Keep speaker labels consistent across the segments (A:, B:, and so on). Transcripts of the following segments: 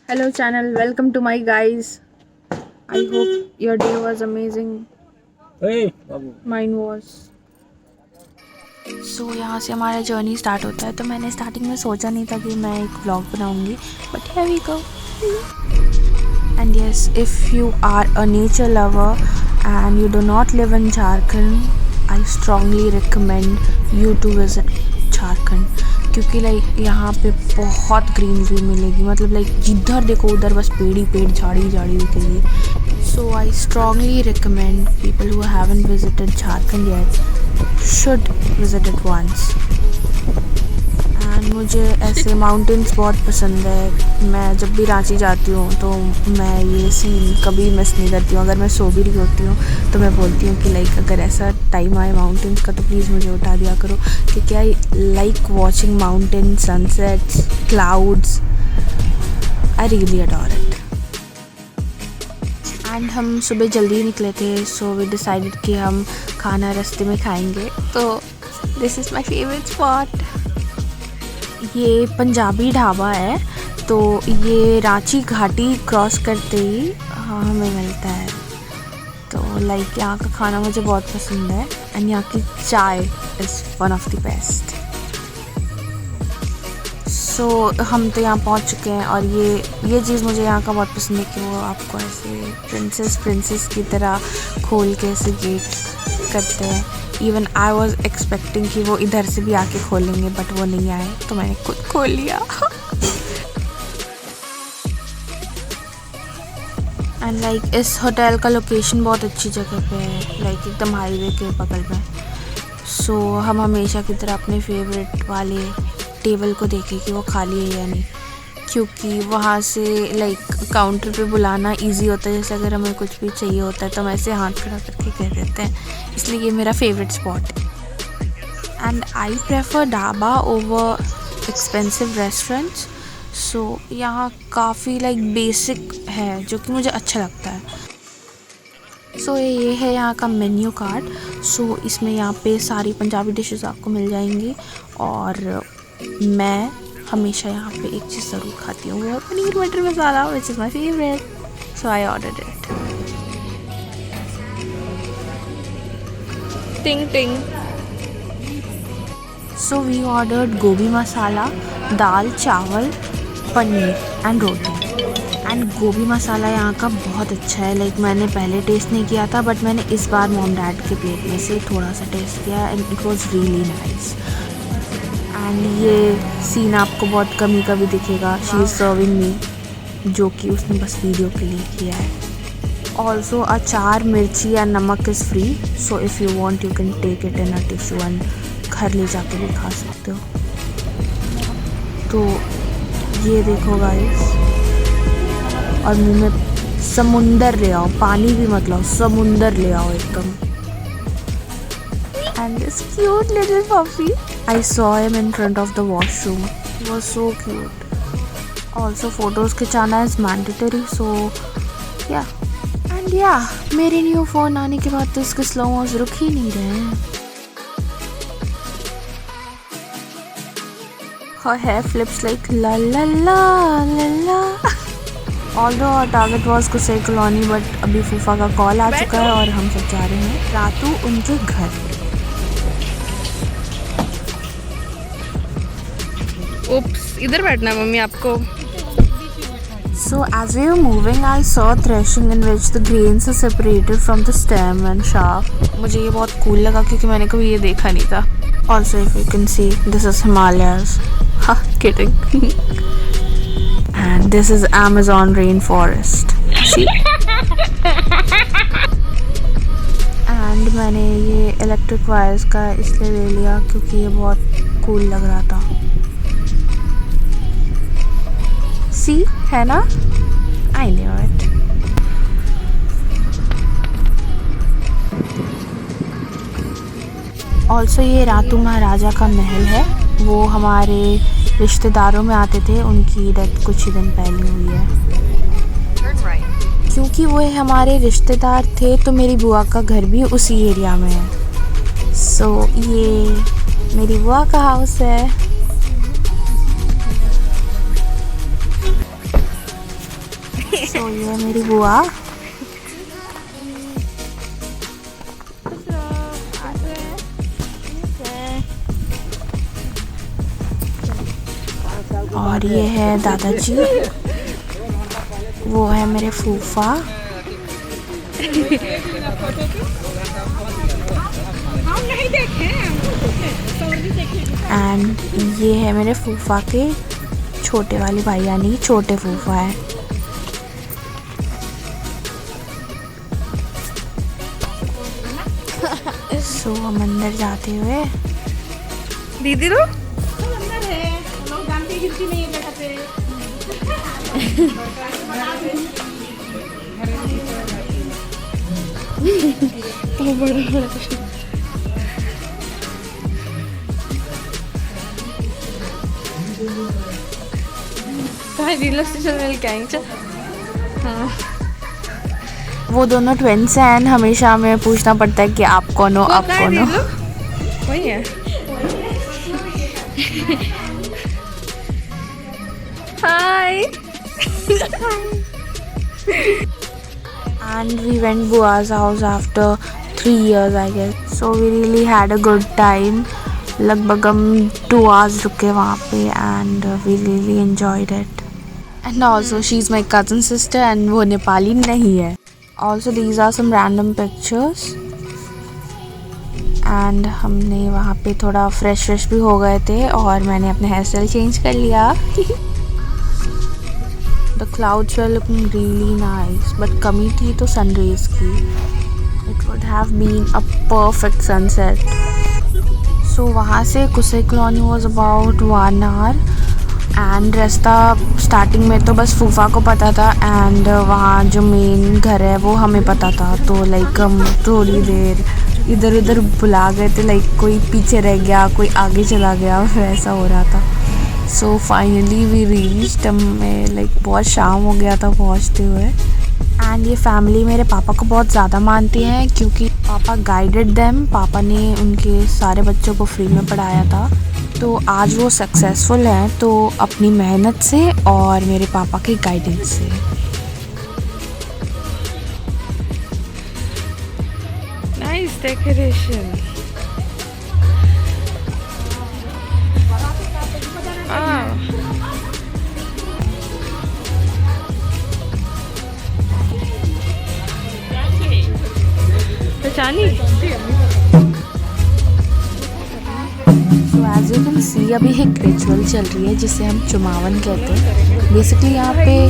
A: Hello channel, welcome to my guys. I hope your day was amazing.
B: Hey, Babu
A: Mine was.
C: यहाँ से हमारा journey start होता है। तो मैंने स्टार्टिंग में सोचा नहीं था कि मैं एक व्लॉग बनाऊंगी, but here we go. And yes, if you are a nature lover and you do not live in Jharkhand, I strongly recommend you to visit Jharkhand, क्योंकि लाइक यहाँ पे बहुत ग्रीनरी मिलेगी। मतलब लाइक जिधर देखो उधर बस पेड़ ही पेड़, झाड़ी ही झाड़ी दिखेगी। So I strongly recommend people who haven't visited Jharkhand yet should visit it once। And मुझे ऐसे माउंटेन्स बहुत पसंद है। मैं जब भी रांची जाती हूँ तो मैं ये सीन कभी मिस नहीं करती हूँ। अगर मैं सो भी रही होती हूँ तो मैं बोलती हूँ कि लाइक अगर ऐसा टाइम आए माउंटेन्स का तो प्लीज़ मुझे उठा दिया करो, क्योंकि I like watching mountain sunsets, clouds. I really adore it. And हम सुबह जल्दी निकले थे, सो वी डिसाइडेड कि हम खाना रास्ते में खाएंगे। तो this is my favourite spot. ये पंजाबी ढाबा है, तो ये रांची घाटी क्रॉस करते ही हमें मिलता है। तो लाइक यहाँ का खाना मुझे बहुत पसंद है एंड यहाँ की chai is one of the best. So हम तो यहाँ पहुँच चुके हैं और ये चीज़ मुझे यहाँ का बहुत पसंद है कि वो आपको ऐसे प्रिंसेस की तरह खोल के ऐसे गेट करते हैं। इवन आई वॉज एक्सपेक्टिंग कि वो इधर से भी आके खोलेंगे, बट वो नहीं आए, तो मैंने खुद खोल लिया। एंड लाइक इस होटल का लोकेशन बहुत अच्छी जगह पे है, लाइक एकदम हाईवे के बगल में। सो हम हमेशा की तरह अपने फेवरेट वाले टेबल को देखें कि वो खाली है या नहीं, क्योंकि वहाँ से लाइक काउंटर पे बुलाना इजी होता है। जैसे अगर हमें कुछ भी चाहिए होता है तो हम ऐसे हाथ खड़ा करके कह देते हैं, इसलिए ये मेरा फेवरेट स्पॉट है। And I prefer dhaba over expensive restaurants. So यहाँ काफ़ी लाइक बेसिक है जो कि मुझे अच्छा लगता है। सो ये है यहाँ का मेन्यू कार्ड। सो इसमें यहाँ पे सारी पंजाबी डिशेस आपको मिल जाएंगी, और मैं हमेशा यहाँ पे एक चीज़ ज़रूर खाती हूँ, वो है paneer matar masala, which is my favourite. So I ordered it.
A: Ting ting.
C: So we ordered gobhi masala, दाल, चावल, पनीर एंड रोटी। एंड गोभी मसाला यहाँ का बहुत अच्छा है। लाइक मैंने पहले टेस्ट नहीं किया था, बट मैंने इस बार मॉम डैड के प्लेट में से थोड़ा सा टेस्ट किया and it was really nice. And ये सीन आपको बहुत कमी का भी दिखेगा, शी इज़ सर्विंग मी, जो कि उसने बस वीडियो के लिए किया है। ऑल्सो अचार, मिर्ची या नमक is free, so if you want you can take it in a tissue and घर ले जाके भी खा सकते हो। तो ये देखो गाइस, और मुंह में समुंदर ले आओ, पानी भी मत लाओ, समुंदर ले आओ एकदम। And this cute little puppy, I saw him in front of the washroom. He was so cute. Also photos खिंचाना is mandatory, so yeah. And yeah, मेरे न्यू फ़ोन आने के बाद तो इसके स्लो मोज रुक ही नहीं रहे हैं। Her hair flips like la la la la la. Although our target was Kusai colony, but अभी फूफा का कॉल आ चुका है और हम सब जा रहे हैं रातू उनके घर।
A: Oops, इधर बैठना है मम्मी आपको।
C: So as we were moving, I saw threshing in which the grains are separated from the stem and shaft. मुझे ये बहुत cool लगा क्योंकि मैंने कभी ये देखा नहीं था। Also, if you can see, this is Himalayas. Ha, kidding. And this is Amazon rainforest. See? And मैंने ये इलेक्ट्रिक वायर्स का इसलिए ले लिया क्योंकि ये बहुत cool लग रहा था। सी है ना, आई न्यू इट। ऑल्सो ये रातू महाराजा का महल है। वो हमारे रिश्तेदारों में आते थे, उनकी डेथ कुछ ही दिन पहले हुई है। क्योंकि वो हमारे रिश्तेदार थे तो मेरी बुआ का घर भी उसी एरिया में है। सो ये मेरी बुआ का हाउस है। सो ये मेरी बुआ। और ये है दादाजी, वो है मेरे फूफा। एंड ये है मेरे फूफा के छोटे वाले भाई, यानी छोटे फूफा है। सो हम अंदर जाते हुए,
A: दीदी रो
C: वो दोनों ट्विंस हैं एंड हमेशा हमें पूछना पड़ता है कि आप कौन हो, आप कौन हो।
A: वही है। हाय।
C: And we went Bua's house after 3 years I guess. So we really had a good time. लगभग हम 2 hours रुके वहाँ पे and we really enjoyed it. And also she's my cousin sister and वो नेपाली नहीं है. Also these are some random pictures. And हमने वहाँ पे थोड़ा फ्रेश भी हो गए थे और मैंने अपने हेयर स्टाइल चेंज कर लिया. The clouds were looking really nice, but कमी थी तो sun rays की. It would have been a perfect sunset. So वहाँ से कुसे colony was about 1 hour. And रास्ता स्टार्टिंग में तो बस फूफा को पता था and वहाँ जो मेन घर है वो हमें पता था. तो लाइक हम थोड़ी देर इधर उधर बुला गए थे, लाइक कोई पीछे रह गया, कोई आगे चला गया, वैसा हो रहा था. So finally we reached. हमें लाइक बहुत शाम हो गया था पहुंचते हुए. एंड ये फैमिली मेरे पापा को बहुत ज़्यादा मानती हैं क्योंकि पापा गाइडेड देम. पापा ने उनके सारे बच्चों को फ्री में पढ़ाया था. तो आज वो सक्सेसफुल हैं तो अपनी मेहनत से और मेरे पापा के गाइडेंस से.
A: Nice decoration. पहचानी.
C: तो एज यू कैन सी अभी एक रिचुअल चल रही है जिसे हम चुमावन कहते हैं. बेसिकली यहाँ पे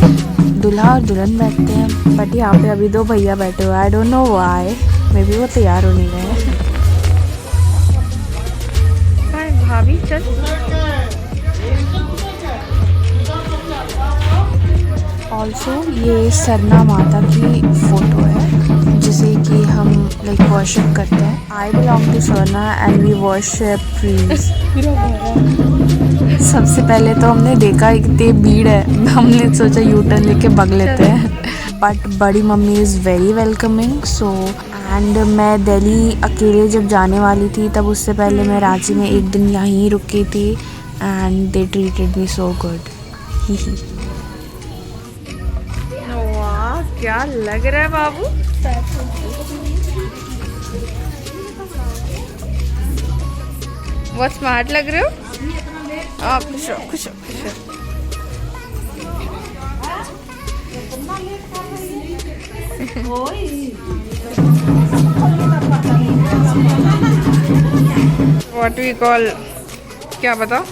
C: दूल्हा और दुल्हन बैठते हैं, बट यहाँ पे अभी 2 भैया बैठे हुए. I don't know why, may be वो तैयार होने गए हैं.
A: भाभी चल.
C: ऑल्सो ये सरना माता की फ़ोटो है जिसे कि हम लाइक वर्शिप करते हैं. I belong to Sarna and we worship trees. सबसे पहले तो हमने देखा इतनी भीड़ है, हमने सोचा यू टर्न लेके भाग लेते हैं. बट बड़ी mummy is very welcoming. So and मैं दिल्ली अकेले जब जाने वाली थी तब उससे पहले मैं रांची में 1 दिन यहीं रुकी थी and they treated me so good. ही
A: क्या लग रहा है बाबू? बहुत स्मार्ट लग रहे हो आप. खुश हो खुश हो खुश हो. What we call, क्या बताओ?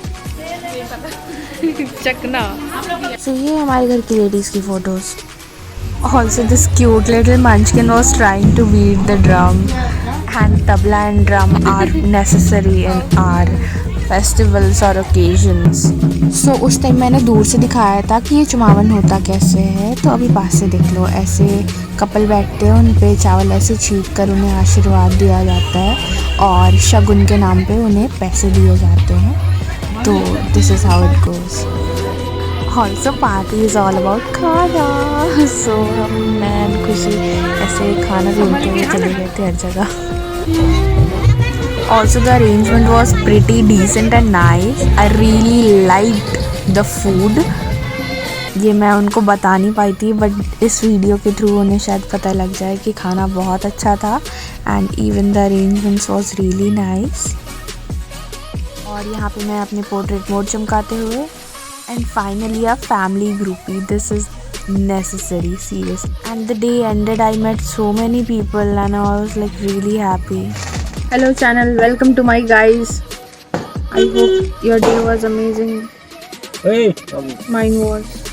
A: चकना.
C: So ये हमारे घर की लेडीज़ की photos. Also this cute little munchkin was trying to beat the drum and tabla and drum are necessary in our festivals or occasions. So उस टाइम मैंने दूर से दिखाया था कि ये चुमावन होता कैसे है. तो अभी पास से देख लो. ऐसे कपल बैठते हैं, उन पे चावल ऐसे छींट कर उन्हें आशीर्वाद दिया जाता है और शगुन के नाम पे उन्हें पैसे दिए जाते हैं. तो this is how it goes. Also party is all about खाना. So मैं खुशी ऐसे खाना ढूंढते हुए चले गए थे हर जगह. Also the arrangement was pretty decent and nice. I really liked the food. ये मैं उनको बता नहीं पाई थी, बट इस वीडियो के थ्रू उन्हें शायद पता लग जाए कि खाना बहुत अच्छा था and even the arrangements was really nice. और यहाँ पे मैं अपने पोर्ट्रेट मोड चमकाते हुए and finally a family groupie, this is necessary, serious. And the day ended, I met so many people and I was like really happy.
A: Hello channel, welcome to my guys. I hope your day was amazing.
B: Hey,
A: Mine was.